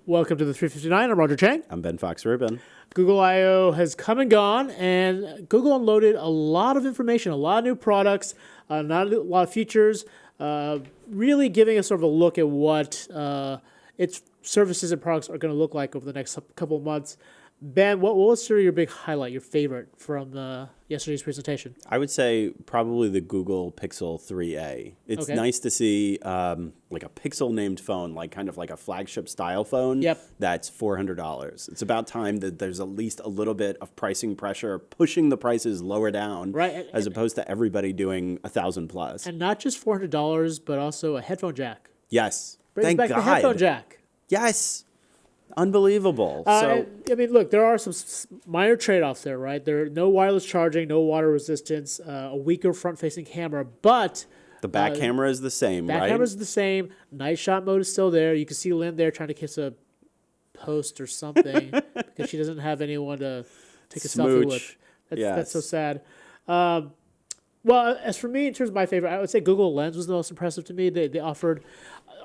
Welcome to the 359. I'm Roger Chang. I'm Ben Fox-Rubin. Google I.O. has come and gone, and Google unloaded a lot of information, a lot of new products, not a lot of features, really giving us sort of a look at what its services and products are going to look like over the next couple of months. Ben, what was sort of your big highlight, your favorite from yesterday's presentation? I would say probably the Google Pixel 3a. It's nice to see like a Pixel-named phone, like kind of like a flagship style phone. Yep. That's $400. It's about time that there's at least a little bit of pricing pressure, pushing the prices lower down, right? As opposed to everybody doing $1,000 plus. And not just $400, but also a headphone jack. Yes. Thank God. The headphone jack. Yes. Unbelievable. I mean, look, there are some minor trade-offs there, right? There are no wireless charging, no water resistance, a weaker front-facing camera, but the back camera is the same, right? Back camera is the same. Night shot mode is still there. You can see Lynn there trying to kiss a post or something because she doesn't have anyone to take a selfie with. That's so sad. Well, as for me, in terms of my favorite, I would say Google Lens was the most impressive to me. They offered...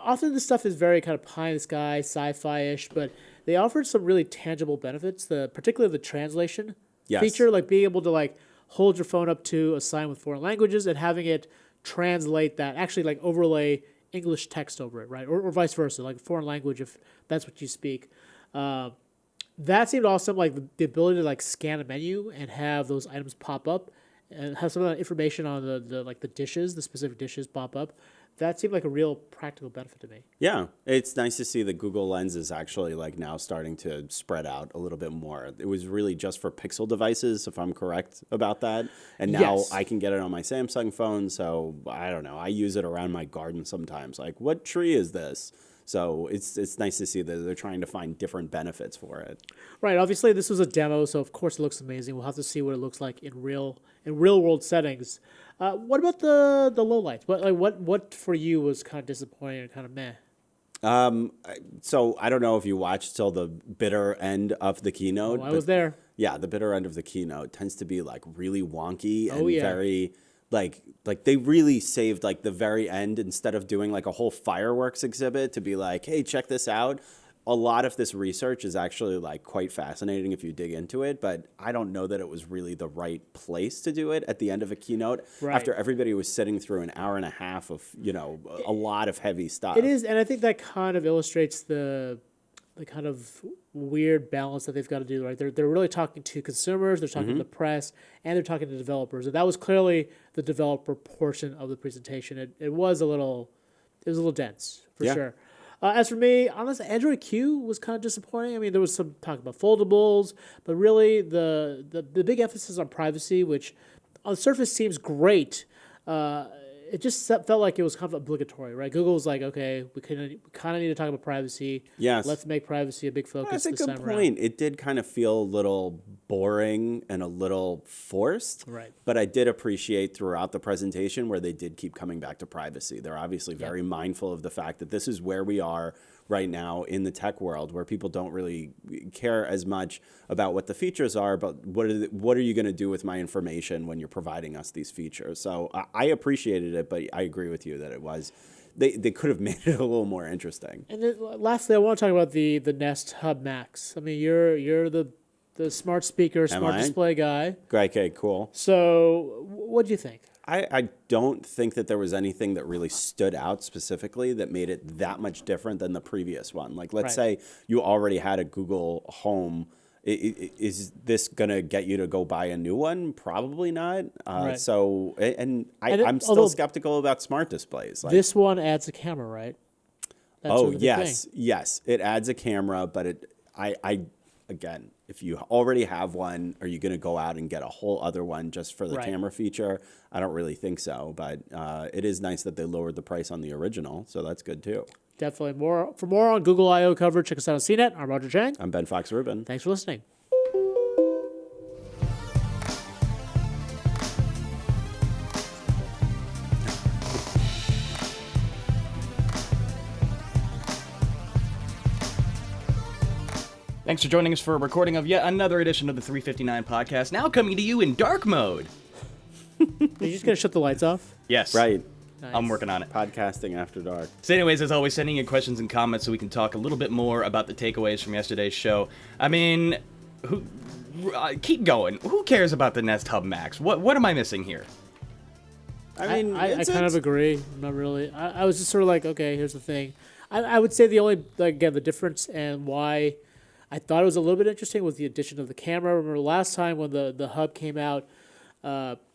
Often this stuff is very kind of pie in the sky, sci-fi-ish, but they offered some really tangible benefits, particularly the translation feature, like being able to like hold your phone up to a sign with foreign languages and having it translate that, actually like overlay English text over it, right? Or vice versa, like foreign language if that's what you speak. That seemed awesome, like the ability to like scan a menu and have those items pop up and have some of that information on the dishes, the specific dishes pop up. That seemed like a real practical benefit to me. Yeah, it's nice to see that Google Lens is actually like now starting to spread out a little bit more. It was really just for Pixel devices, if I'm correct about that. And now I can get it on my Samsung phone, so I don't know. I use it around my garden sometimes. Like, what tree is this? So it's nice to see that they're trying to find different benefits for it. Right. Obviously, this was a demo, so of course it looks amazing. We'll have to see what it looks like in real world settings. What about the lowlights? What for you was kind of disappointing and kind of meh? So I don't know if you watched till the bitter end of the keynote. I was there. Yeah, the bitter end of the keynote tends to be like really wonky and very like they really saved like the very end instead of doing like a whole fireworks exhibit to be like, hey, check this out. A lot of this research is actually like quite fascinating if you dig into it, but I don't know that it was really the right place to do it at the end of a keynote after everybody was sitting through an hour and a half of, a lot of heavy stuff. It is, and I think that kind of illustrates the kind of weird balance that they've got to do, right? They're really talking to consumers, they're talking to the press, and they're talking to developers. And that was clearly the developer portion of the presentation. It was a little dense, for sure. As for me, honestly, Android Q was kind of disappointing. I mean, there was some talk about foldables, but really the big emphasis on privacy, which on the surface seems great, it just felt like it was kind of obligatory, right? Google was like, okay, we kind of need to talk about privacy. Yes. Let's make privacy a big focus. That's a good point. It did kind of feel a little boring and a little forced. Right. But I did appreciate throughout the presentation where they did keep coming back to privacy. They're obviously very mindful of the fact that this is where we are right now in the tech world, where people don't really care as much about what the features are, but what are you going to do with my information when you're providing us these features? So I appreciated it, but I agree with you that it was they could have made it a little more interesting. And then, lastly, I want to talk about the Nest Hub Max. I mean, you're the smart speaker, smart display guy. Okay, cool. So what do you think? I don't think that there was anything that really stood out specifically that made it that much different than the previous one. Like, let's say you already had a Google Home. Is this going to get you to go buy a new one? Probably not. So, I'm still skeptical about smart displays. Like, this one adds a camera, right? That's yes. It adds a camera, but again, if you already have one, are you going to go out and get a whole other one just for the camera feature? I don't really think so, but it is nice that they lowered the price on the original, so that's good too. Definitely. For more on Google I.O. coverage, check us out on CNET. I'm Roger Chang. I'm Ben Fox-Rubin. Thanks for listening. Thanks for joining us for a recording of yet another edition of the 359 podcast, now coming to you in dark mode. Are you just going to shut the lights off? Yes. Right. Nice. I'm working on it. Podcasting after dark. So anyways, as always, sending in questions and comments so we can talk a little bit more about the takeaways from yesterday's show. I mean, keep going. Who cares about the Nest Hub Max? What am I missing here? I mean, I kind of agree. Not really. I was just sort of like, okay, here's the thing. I would say the only, again, the difference and why I thought it was a little bit interesting was the addition of the camera. Remember last time when the Hub came out,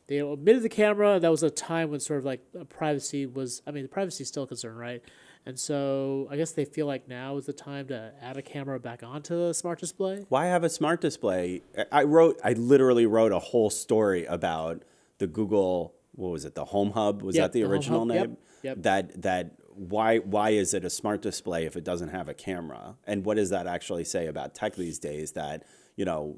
they omitted the camera. That was a time when sort of like privacy was, I mean, the privacy is still a concern, right? And so I guess they feel like now is the time to add a camera back onto the smart display. Why have a smart display? I literally wrote a whole story about the Google, what was it, the Home Hub? Was that the original name? Yep. That why is it a smart display if it doesn't have a camera? And what does that actually say about tech these days that, you know,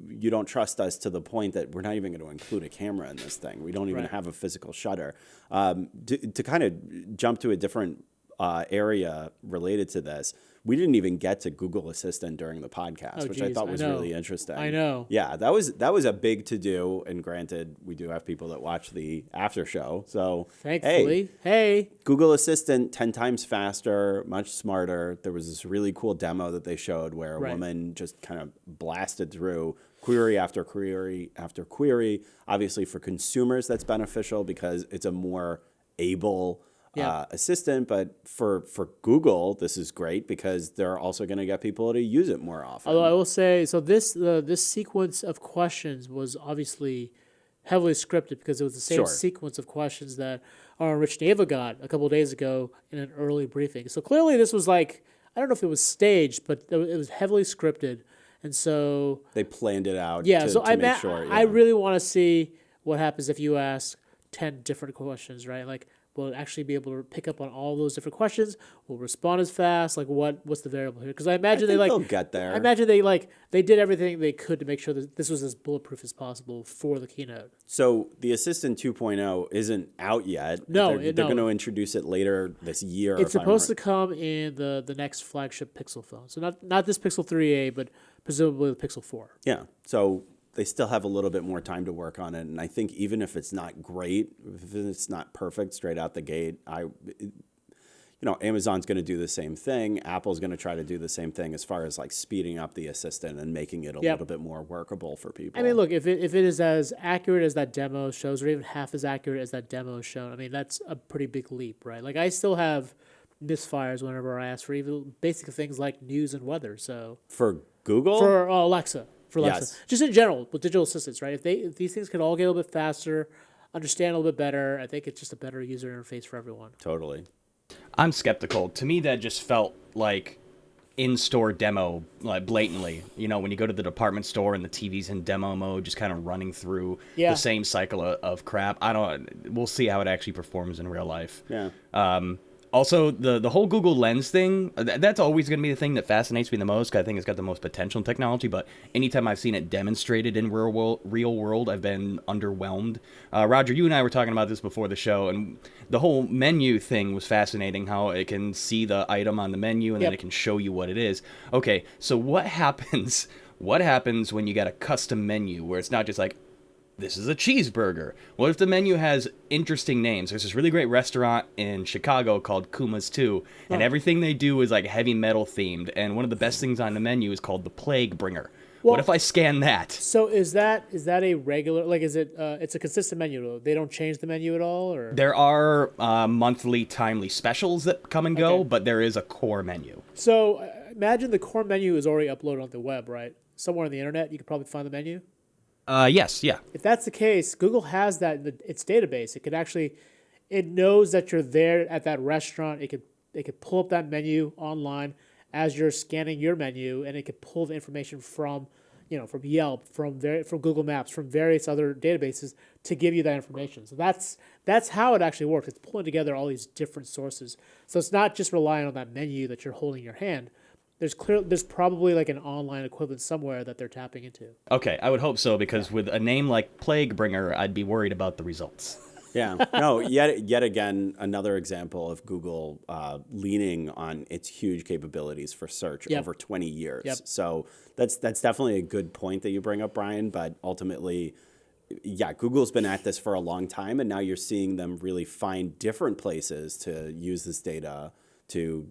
you don't trust us to the point that we're not even going to include a camera in this thing. We don't even have a physical shutter. To kind of jump to a different area related to this, we didn't even get to Google Assistant during the podcast, which I thought was really interesting. I know. Yeah, that was a big to do. And granted, we do have people that watch the after show. So thankfully, hey, Google Assistant 10 times faster, much smarter. There was this really cool demo that they showed where a woman just kind of blasted through query after query after query. Obviously, for consumers, that's beneficial because it's a more able assistant, but for Google, this is great because they're also going to get people to use it more often. Although I will say, so this sequence of questions was obviously heavily scripted because it was the same sequence of questions that our Rich Neva got a couple of days ago in an early briefing. So clearly this was like, I don't know if it was staged, but it was heavily scripted. And so they planned it out to make sure. I really want to see what happens if you ask 10 different questions, right? Like, will actually be able to pick up on all those different questions? Will respond as fast? Like, what's the variable here? Because I imagine they'll get there. I imagine they did everything they could to make sure that this was as bulletproof as possible for the keynote. So the Assistant 2.0 isn't out yet. No, they're going to introduce it later this year. It's supposed to come in the next flagship Pixel phone. So not this Pixel 3a, but presumably the Pixel 4. Yeah. So they still have a little bit more time to work on it. And I think even if it's not great, if it's not perfect straight out the gate, Amazon's going to do the same thing. Apple's going to try to do the same thing as far as like speeding up the Assistant and making it a little bit more workable for people. I mean, look, if it is as accurate as that demo shows, or even half as accurate as that demo is shown, I mean, that's a pretty big leap, right? Like, I still have misfires whenever I ask for even basic things like news and weather. So for Google? For Alexa. Just in general with digital assistants, right? If these things could all get a little bit faster, understand a little bit better, I think it's just a better user interface for everyone. Totally. I'm skeptical. To me, that just felt like in-store demo, like blatantly. You know, when you go to the department store and the TV's in demo mode, just kind of running through the same cycle of crap. We'll see how it actually performs in real life. Yeah. Also, the whole Google Lens thing, that's always going to be the thing that fascinates me the most, because I think it's got the most potential in technology, but anytime I've seen it demonstrated in real world, I've been underwhelmed. Roger, you and I were talking about this before the show, and the whole menu thing was fascinating, how it can see the item on the menu, and then it can show you what it is. Okay, so what happens when you got a custom menu, where it's not just like, this is a cheeseburger? What if the menu has interesting names? There's this really great restaurant in Chicago called Kuma's 2, and everything they do is like heavy metal themed, and one of the best things on the menu is called the Plague Bringer. What if I scan that? So is that a regular, like, is it, it's a consistent menu though? They don't change the menu at all, or? There are monthly timely specials that come and go, but there is a core menu. So imagine the core menu is already uploaded on the web, right? Somewhere on the internet, you could probably find the menu. Yes, yeah. If that's the case, Google has that in its database. It knows that you're there at that restaurant. It could pull up that menu online as you're scanning your menu, and it could pull the information from Yelp, from Google Maps, from various other databases to give you that information. So that's how it actually works. It's pulling together all these different sources. So it's not just relying on that menu that you're holding in your hand. There's probably like an online equivalent somewhere that they're tapping into. Okay, I would hope so, because with a name like Plague Bringer, I'd be worried about the results. Yeah. No, yet again, another example of Google leaning on its huge capabilities for search over 20 years. So that's definitely a good point that you bring up, Brian, but ultimately yeah, Google's been at this for a long time, and now you're seeing them really find different places to use this data to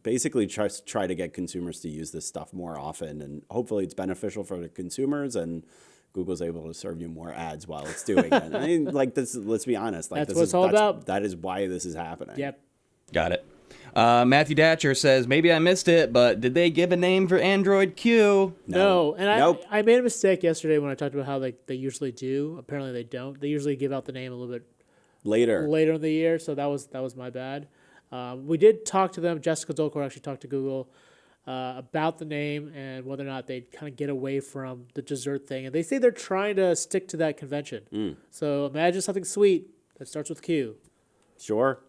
basically try to get consumers to use this stuff more often, and hopefully it's beneficial for the consumers, and Google's able to serve you more ads while it's doing it. I mean, like this. Let's be honest. Like that's what it's all about. That is why this is happening. Yep. Got it. Matthew Datcher says, maybe I missed it, but did they give a name for Android Q? No. And Nope. I made a mistake yesterday when I talked about how they usually do. Apparently they don't. They usually give out the name a little bit later in the year, so that was my bad. We did talk to them. Jessica Dolcor actually talked to Google about the name and whether or not they'd kind of get away from the dessert thing. And they say they're trying to stick to that convention. So imagine something sweet that starts with Q. Sure.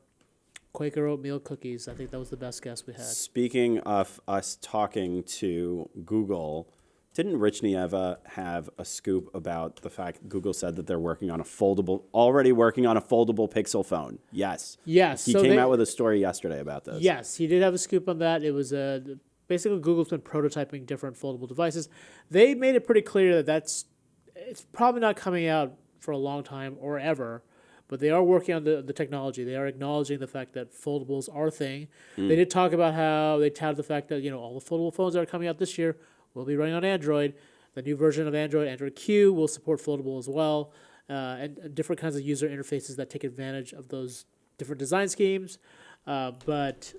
Quaker oatmeal cookies. I think that was the best guess we had. Speaking of us talking to Google, didn't Rich Nieva have a scoop about the fact Google said that they're already working on a foldable Pixel phone? Yes. Yes. He came out with a story yesterday about this. Yes, he did have a scoop on that. It was basically Google's been prototyping different foldable devices. They made it pretty clear that it's probably not coming out for a long time or ever. But they are working on the technology. They are acknowledging the fact that foldables are a thing. They did talk about how they touted the fact that all the foldable phones that are coming out this year will be running on Android. The new version of Android Q, will support foldable as well, and different kinds of user interfaces that take advantage of those different design schemes. But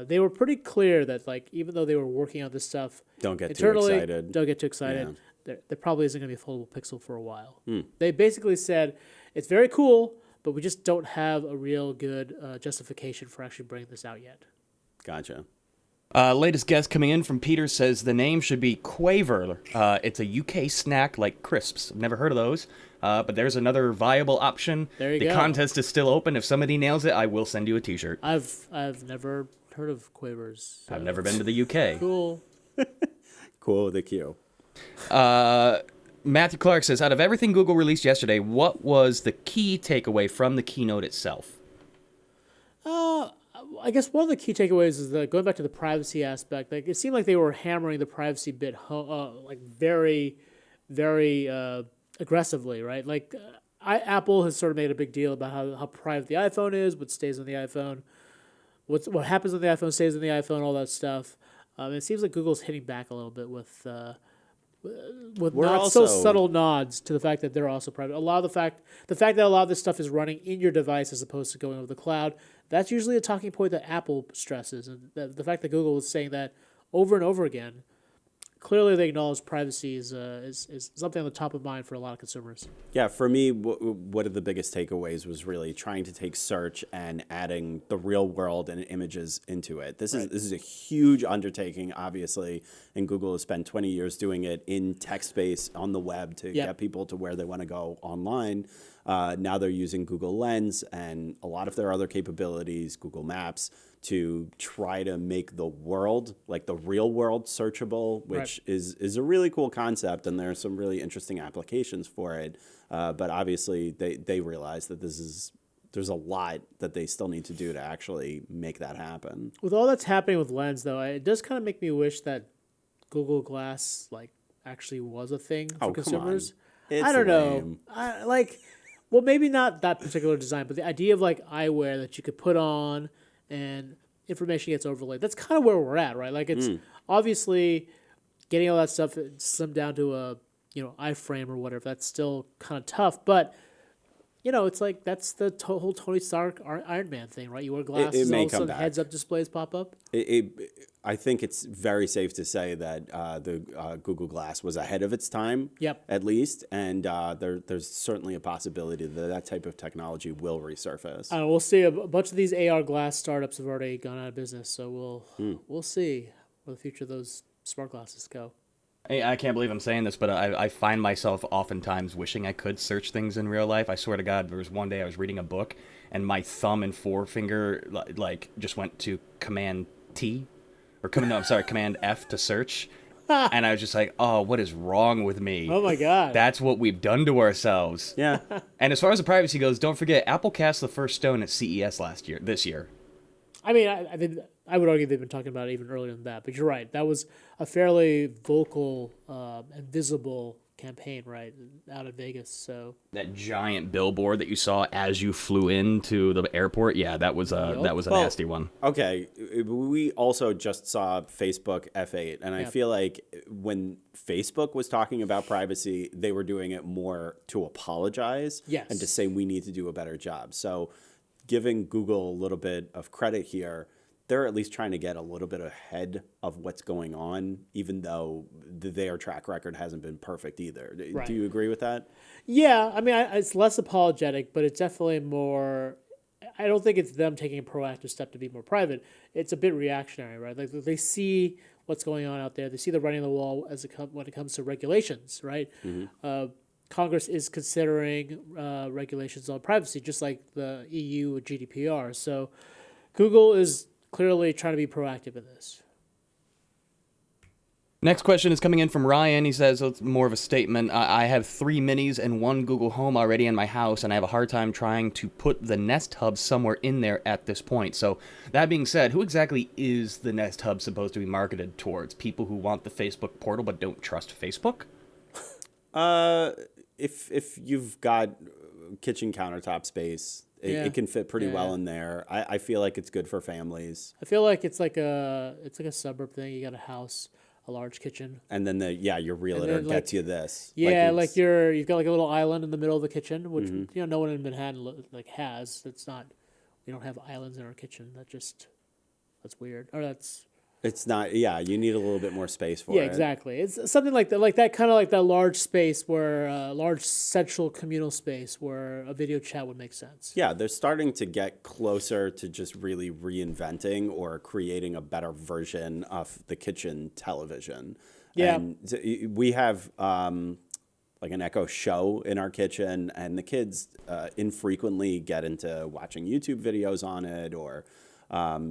they were pretty clear that even though they were working on this stuff don't get internally, too excited. Don't get too excited. Yeah. There probably isn't going to be a foldable Pixel for a while. They basically said it's very cool, but we just don't have a real good justification for actually bringing this out yet. Gotcha. Latest guest coming in from Peter says the name should be Quaver. It's a UK snack like crisps. I've never heard of those, but there's another viable option. There you go. The contest is still open. If somebody nails it, I will send you a T-shirt. I've never heard of Quavers. So. I've never been to the UK. Cool. Cool with a Q. Matthew Clark says, out of everything Google released yesterday, what was the key takeaway from the keynote itself? I guess one of the key takeaways is that going back to the privacy aspect, it seemed like they were hammering the privacy bit very, very aggressively, right? Apple has sort of made a big deal about how private the iPhone is, what stays on the iPhone, what happens on the iPhone stays on the iPhone, all that stuff. It seems like Google's hitting back a little bit with so subtle nods to the fact that they're also private. The fact that a lot of this stuff is running in your device as opposed to going over the cloud, that's usually a talking point that Apple stresses. And the fact that Google is saying that over and over again, clearly they acknowledge privacy is something on the top of mind for a lot of consumers. Yeah, for me, one of the biggest takeaways was really trying to take search and adding the real world and images into it. This is a huge undertaking, obviously, and Google has spent 20 years doing it in text space on the web to get people to where they want to go online. Now they're using Google Lens and a lot of their other capabilities, Google Maps, to try to make the world, like the real world, searchable, which is a really cool concept, and there are some really interesting applications for it. But obviously, they realize that there's a lot that they still need to do to actually make that happen. With all that's happening with Lens, though, it does kind of make me wish that Google Glass actually was a thing for consumers. It's I don't lame. know. Well, maybe not that particular design, but the idea of eyewear that you could put on and information gets overlaid. That's kind of where we're at, right? It's obviously getting all that stuff slimmed down to a iframe or whatever. That's still kind of tough, but it's that's the whole Tony Stark Iron Man thing, right? You wear glasses, all of a sudden heads-up displays pop up. I think it's very safe to say that the Google Glass was ahead of its time, at least, and there's certainly a possibility that type of technology will resurface. We'll see. A bunch of these AR glass startups have already gone out of business, so we'll see where the future of those smart glasses go. I can't believe I'm saying this, but I find myself oftentimes wishing I could search things in real life. I swear to God, there was one day I was reading a book, and my thumb and forefinger just went to Command F to search. And I was just like, oh, what is wrong with me? Oh, my God. That's what we've done to ourselves. Yeah. And as far as the privacy goes, don't forget, Apple cast the first stone at CES this year. I mean, I would argue they've been talking about it even earlier than that. But you're right. That was a fairly vocal and visible campaign, right, out of Vegas. So that giant billboard that you saw as you flew into the airport, yeah, that was a nasty one. Okay, we also just saw Facebook F8, and I feel like when Facebook was talking about privacy, they were doing it more to apologize and to say we need to do a better job. So giving Google a little bit of credit here, they're at least trying to get a little bit ahead of what's going on, even though their track record hasn't been perfect either. Right. Do you agree with that? Yeah, I mean, it's less apologetic, but it's definitely more. I don't think it's them taking a proactive step to be more private. It's a bit reactionary, right? Like they see what's going on out there. They see the writing on the wall when it comes to regulations, right? Mm-hmm. Congress is considering regulations on privacy, just like the EU with GDPR. So Google is clearly trying to be proactive in this. Next question is coming in from Ryan. He says, it's more of a statement. I have 3 minis and 1 Google Home already in my house, and I have a hard time trying to put the Nest Hub somewhere in there at this point. So that being said, who exactly is the Nest Hub supposed to be marketed towards? People who want the Facebook portal but don't trust Facebook? If you've got kitchen countertop space, it can fit pretty well in there. I feel like it's good for families. I feel like it's like a suburb thing. You got a house, a large kitchen, and then your realtor gets you this. Yeah, like you've got like a little island in the middle of the kitchen, which no one in Manhattan has. It's not. We don't have islands in our kitchen. That's weird. Or that's. It's not. Yeah, you need a little bit more space for it. Yeah, exactly. It's something like that kind of like that large space where large central communal space where a video chat would make sense. Yeah, they're starting to get closer to just really reinventing or creating a better version of the kitchen television. Yeah, and we have like an Echo Show in our kitchen, and the kids infrequently get into watching YouTube videos on it or.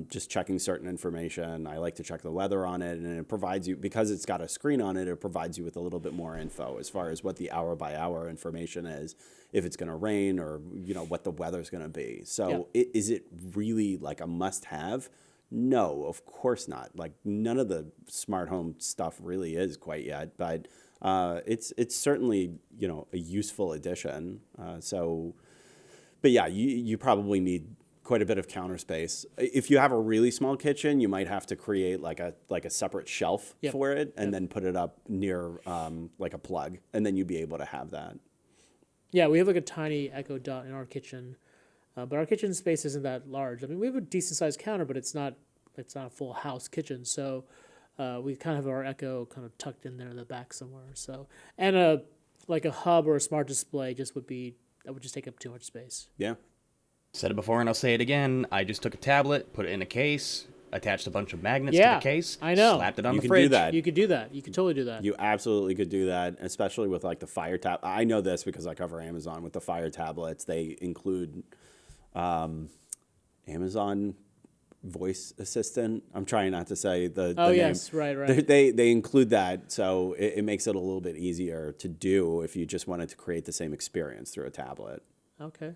Just checking certain information. I like to check the weather on it, and it provides you, because it's got a screen on it, it provides you with a little bit more info as far as what the hour by hour information is, if it's going to rain or, what the weather's going to be. So is it really like a must have? No, of course not. Like none of the smart home stuff really is quite yet, but it's certainly, a useful addition. But yeah, you probably need quite a bit of counter space. If you have a really small kitchen, you might have to create like a separate shelf for it and then put it up near like a plug, and then you'd be able to have that. Yeah, we have like a tiny Echo Dot in our kitchen, but our kitchen space isn't that large. I mean, we have a decent sized counter, but it's not a full house kitchen. So we kind of have our Echo kind of tucked in there in the back somewhere. So and a hub or a smart display would just take up too much space. Yeah. Said it before and I'll say it again. I just took a tablet, put it in a case, attached a bunch of magnets to the case, I know. Slapped it on you the fridge. Do that. You could do that. You could totally do that. You absolutely could do that, especially with like the Fire tab. I know this because I cover Amazon with the Fire tablets. They include Amazon voice assistant. I'm trying not to say the name. Yes, right. They include that, so it makes it a little bit easier to do if you just wanted to create the same experience through a tablet. Okay.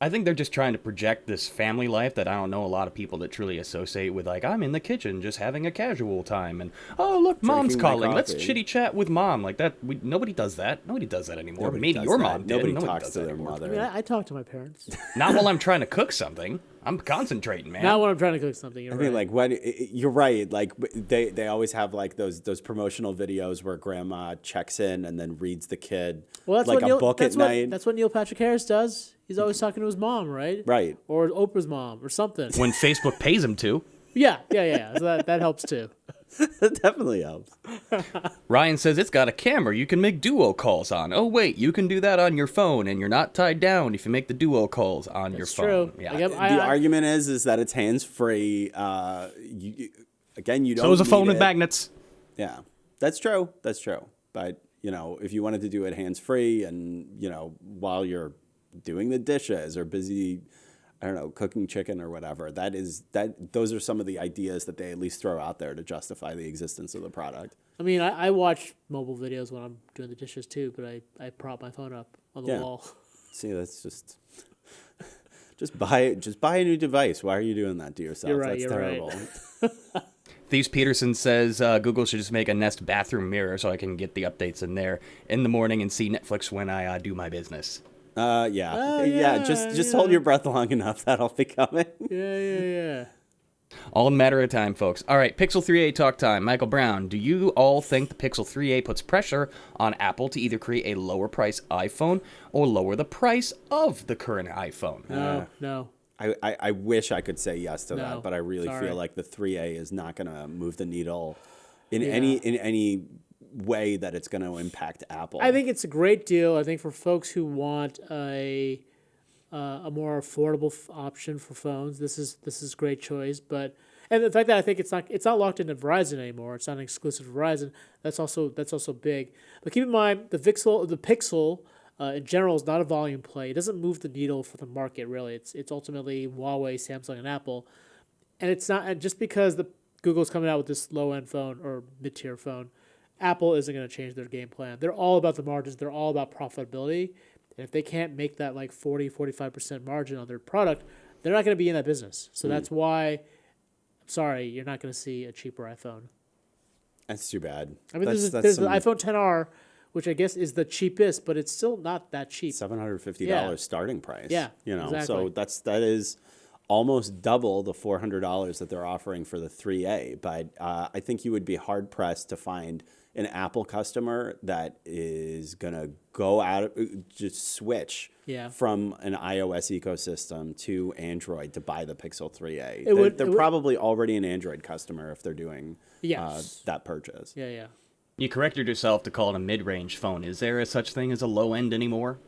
I think they're just trying to project this family life that I don't know a lot of people that truly associate with, like, I'm in the kitchen just having a casual time, and, oh, look, mom's calling. Let's chitty chat with mom. Like that. Nobody does that. Nobody does that anymore. Maybe your mom did. Nobody talks to their mother. I mean, I talk to my parents. Not while I'm trying to cook something. I'm concentrating, man. Not when I'm trying to cook something. You're right. I mean, like you're right. Like they always have like those promotional videos where grandma checks in and then reads the kid like a book at night. That's what Neil Patrick Harris does. He's always talking to his mom, right? Right. Or Oprah's mom or something. When Facebook pays him to. Yeah. So that helps too. That definitely helps. Ryan says it's got a camera you can make duo calls on. Oh, wait, you can do that on your phone, and you're not tied down if you make the duo calls on your phone. True. Yeah. The argument is that it's hands-free. You don't So is a phone need with magnets. Yeah, that's true. But, if you wanted to do it hands-free and, while you're doing the dishes or busy, I don't know, cooking chicken or whatever, those are some of the ideas that they at least throw out there to justify the existence of the product. I mean, I watch mobile videos when I'm doing the dishes too, but I prop my phone up on the wall. See, that's just buy a new device. Why are you doing that to yourself? You're right. That's terrible. Right. Thieves Peterson says Google should just make a Nest bathroom mirror so I can get the updates in there in the morning and see Netflix when I do my business. Yeah. Just hold your breath long enough. That'll be coming. Yeah. All in a matter of time, folks. All right, Pixel 3a talk time. Michael Brown, do you all think the Pixel 3a puts pressure on Apple to either create a lower price iPhone or lower the price of the current iPhone? No. I wish I could say yes to No, that, but I really sorry. feel like the 3A is not going to move the needle in any way that it's going to impact Apple. I think it's a great deal. I think for folks who want a more affordable option for phones, this is a great choice. But and the fact that I think it's not locked into Verizon anymore. It's not an exclusive to Verizon. That's also big. But keep in mind the Pixel. In general, is not a volume play. It doesn't move the needle for the market, really. It's ultimately Huawei, Samsung, and Apple. And it's not. And just because Google's coming out with this low-end phone or mid-tier phone, Apple isn't going to change their game plan. They're all about the margins. They're all about profitability. And if they can't make that like 40-45% margin on their product, they're not going to be in that business. So that's why, I'm sorry, you're not going to see a cheaper iPhone. That's too bad. I mean, there's the iPhone XR, which I guess is the cheapest, but it's still not that cheap. $750 starting price. Yeah, exactly. So that is almost double the $400 that they're offering for the 3A. But I think you would be hard pressed to find an Apple customer that is gonna go out just switch from an iOS ecosystem to Android to buy the Pixel 3A. They're probably already an Android customer if they're doing that purchase. Yeah. You corrected yourself to call it a mid-range phone. Is there a such thing as a low end anymore?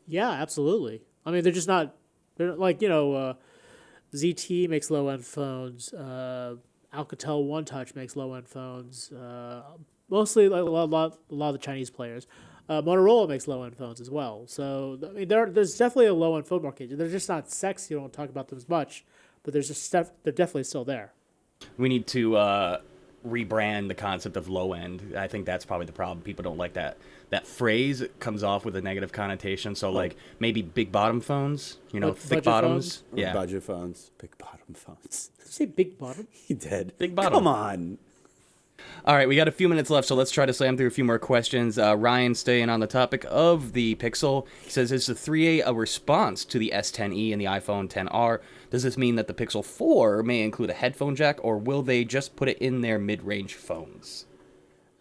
Yeah, absolutely. I mean, they're just not. They're like ZT makes low end phones. Alcatel One Touch makes low end phones. Mostly like a lot of the Chinese players. Motorola makes low end phones as well. So I mean, there's definitely a low end phone market. They're just not sexy. You don't talk about them as much, but they're definitely still there. We need to rebrand the concept of low end. I think that's probably the problem. People don't like that phrase. It comes off with a negative connotation. So like maybe big bottom phones, like thick bottoms. Or budget phones. Big bottom phones. Did you say big bottom? He did. Big bottom. Come on. All right, we got a few minutes left, so let's try to slam through a few more questions. Ryan, staying on the topic of the Pixel, he says, is the 3A a response to the S10e and the iPhone XR? Does this mean that the Pixel 4 may include a headphone jack, or will they just put it in their mid-range phones?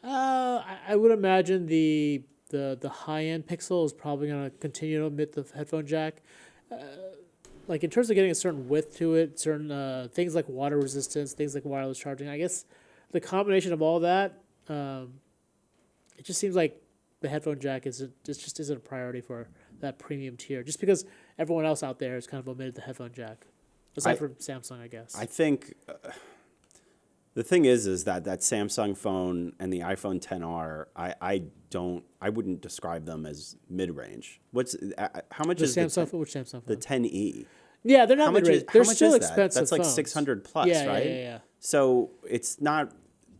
I would imagine the high-end Pixel is probably going to continue to omit the headphone jack. Like in terms of getting a certain width to it, certain things like water resistance, things like wireless charging, I guess the combination of all that, it just seems like the headphone jack just isn't a priority for that premium tier. Just because everyone else out there has kind of omitted the headphone jack, aside from Samsung, I guess. I think the thing is that Samsung phone and the iPhone XR, I wouldn't describe them as mid range. How much is Samsung? Which Samsung phone? The 10e? Yeah, they're not mid-range. They're still expensive. That's like phones. $600 plus, right? Yeah. So it's not.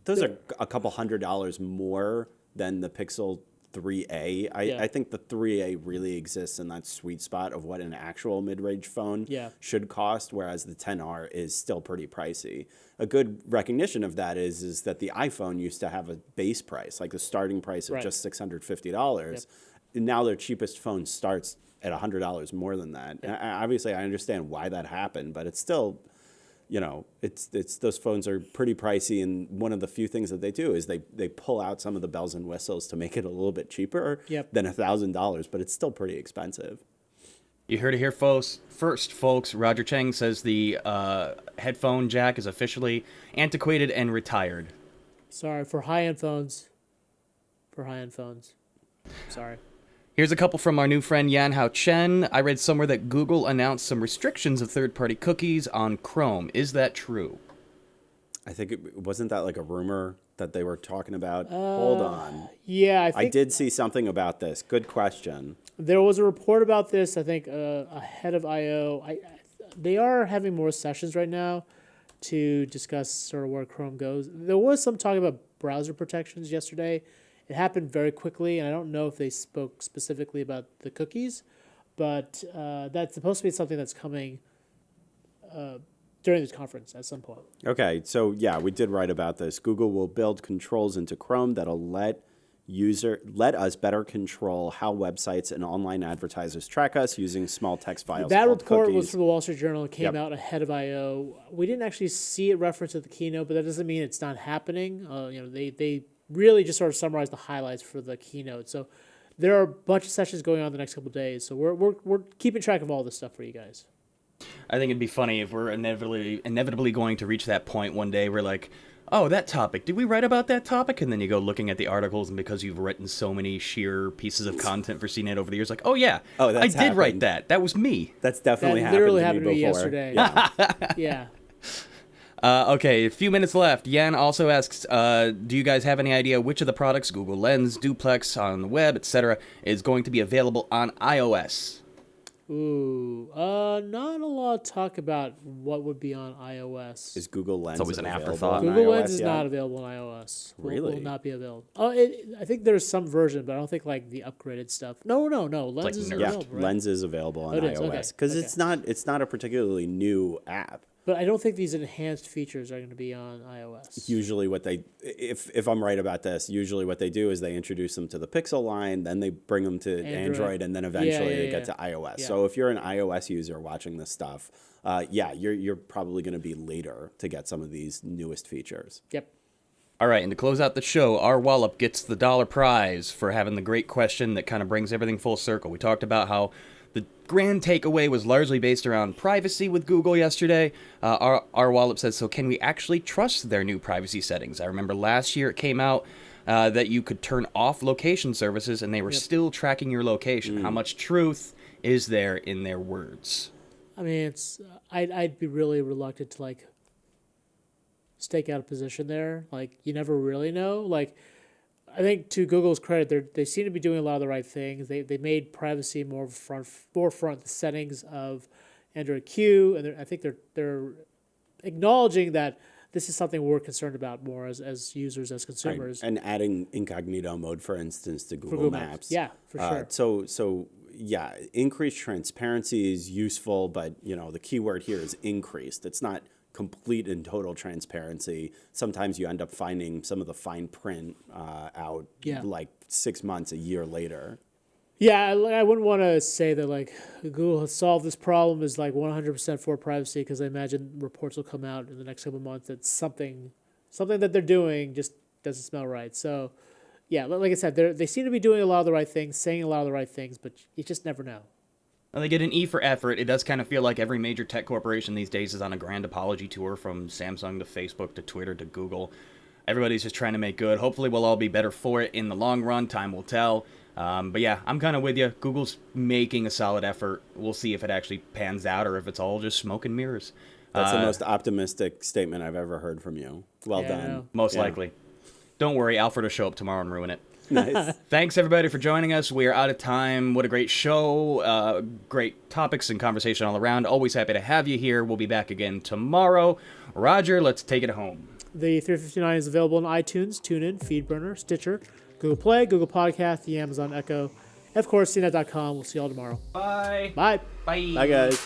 Those are a couple $100 more than the Pixel 3A. I think the 3A really exists in that sweet spot of what an actual mid-range phone should cost, whereas the XR is still pretty pricey. A good recognition of that is that the iPhone used to have a base price, like the starting price of just $650. Yep. And now their cheapest phone starts at $100 more than that. Yep. Obviously, I understand why that happened, but it's still, it's those phones are pretty pricey, and one of the few things that they do is they pull out some of the bells and whistles to make it a little bit cheaper than $1,000, but it's still pretty expensive. You heard it here, folks. First, folks, Roger Cheng says the headphone jack is officially antiquated and retired. Sorry, for high-end phones. Sorry. Here's a couple from our new friend Yan Hao Chen. I read somewhere that Google announced some restrictions of third-party cookies on Chrome. Is that true? I think wasn't that like a rumor that they were talking about? Hold on. Yeah, I did see something about this. Good question. There was a report about this, I think, ahead of I.O. They are having more sessions right now to discuss sort of where Chrome goes. There was some talk about browser protections yesterday. It happened very quickly, and I don't know if they spoke specifically about the cookies, but that's supposed to be something that's coming to during this conference at some point. Okay, so yeah, we did write about this. Google will build controls into Chrome that'll let us better control how websites and online advertisers track us using small text files. That called report cookies. was from the Wall Street Journal. It came out ahead of I/O. We didn't actually see it referenced at the keynote, but that doesn't mean it's not happening. They really just sort of summarized the highlights for the keynote. So there are a bunch of sessions going on the next couple of days. So we're keeping track of all this stuff for you guys. I think it'd be funny if we're inevitably going to reach that point one day where like, oh, that topic, did we write about that topic? And then you go looking at the articles, and because you've written so many sheer pieces of content for CNET over the years, like, oh yeah, I did write that. That was me. That's definitely that literally happened to me before. Yesterday. Yeah. Yeah. Okay, a few minutes left. Yan also asks, do you guys have any idea which of the products, Google Lens, Duplex on the web, etc., is going to be available on iOS? Ooh, not a lot of talk about what would be on iOS. Is Google Lens always an available afterthought. on Google iOS Lens is yet? not available on iOS. Really? Will not be available. Oh, I think there's some version, but I don't think like the upgraded stuff. No. Lens is Nerf. Yeah, available, right? Lens is available on it is, iOS because okay. it's not a particularly new app. But I don't think these enhanced features are going to be on iOS. Usually what they, if I'm right about this, usually what they do is they introduce them to the Pixel line, then they bring them to Android and then eventually they get to iOS. Yeah. So if you're an iOS user watching this stuff, you're probably going to be later to get some of these newest features. Yep. All right, and to close out the show, our Wallop gets the $1 prize for having the great question that kind of brings everything full circle. We talked about how the grand takeaway was largely based around privacy with Google yesterday. Our Wallop says, so can we actually trust their new privacy settings? I remember last year it came out that you could turn off location services and they were still tracking your location. How much truth is there in their words? I mean, I'd be really reluctant to like stake out a position there. Like, you never really know. Like, I think to Google's credit, they seem to be doing a lot of the right things. They made privacy more forefront the settings of Android Q, and I think they're acknowledging that this is something we're concerned about more as users, as consumers. Right. And adding incognito mode, for instance, to Google Maps. Yeah, for sure. So yeah, increased transparency is useful, but the key word here is increased. It's not complete and total transparency. Sometimes you end up finding some of the fine print out like 6 months, a year later. Yeah, I wouldn't want to say that like Google has solved this problem is like 100% for privacy, because I imagine reports will come out in the next couple of months that something that they're doing just doesn't smell right. So yeah, like I said, they seem to be doing a lot of the right things, saying a lot of the right things, but you just never know. Well, they get an E for effort. It does kind of feel like every major tech corporation these days is on a grand apology tour, from Samsung to Facebook to Twitter to Google. Everybody's just trying to make good. Hopefully we'll all be better for it in the long run. Time will tell. But yeah, I'm kind of with you. Google's making a solid effort. We'll see if it actually pans out or if it's all just smoke and mirrors. That's the most optimistic statement I've ever heard from you. Well done. Most likely. Don't worry, Alfred will show up tomorrow and ruin it. Nice. Thanks, everybody, for joining us. We are out of time. What a great show. Great topics and conversation all around. Always happy to have you here. We'll be back again tomorrow. Roger, let's take it home. The 359 is available on iTunes, TuneIn, FeedBurner, Stitcher, Google Play, Google Podcast, the Amazon Echo, and of course, CNET.com. We'll see you all tomorrow. Bye. Bye. Bye. Bye, guys.